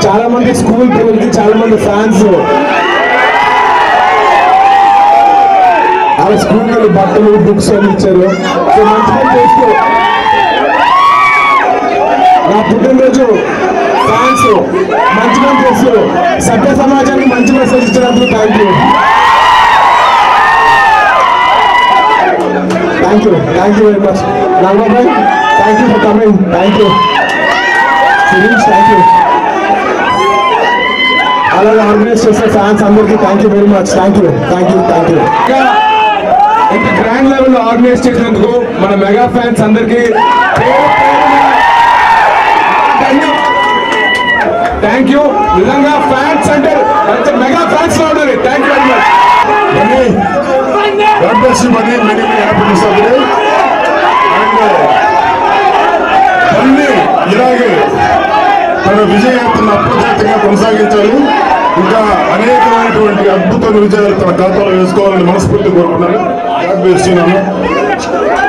చాలా మంది స్కూల్ పిల్లలకి చాలా మంది ఫ్యాన్స్ వాళ్ళ స్కూల్కి వెళ్ళి బట్టలు బుక్స్ అన్ని ఇచ్చారు. సో మంచి పని చేస్తూ నా పుట్టినరోజు ఫ్యాన్స్ మంచి పని చేస్తూ సభ్య సమాజానికి మంచి మెసేజ్ ఇచ్చినందుకు థ్యాంక్ యూ వెరీ మచ్. నాగబాబాయ్ thank you for coming. Thank you Sirish. Thank you. అలాగే ఆర్గనైజ్ చేసే ఫ్యాన్స్ అందరికీ thank you very much. Thank you. ఇంత గ్రాండ్ లెవెల్లో ఆర్గనైజ్ చేసినందుకు మన మెగా ఫ్యాన్స్ అందరికీ థ్యాంక్ యూ. నిజంగా ఫ్యాన్స్ అంటే మెగా ఫ్యాన్స్ లో ఉండాలి. Thank you very much. God bless you, buddy. Many happiness of the day. And ఇలాగే తన విజయయాత్రను అప్రజాతంగా కొనసాగించాలి. ఇంకా అనేకమైనటువంటి అద్భుతమైన విజయాలు తన ఖాతాలో వేసుకోవాలని మనస్ఫూర్తి కోరుకున్నాను. God bless you.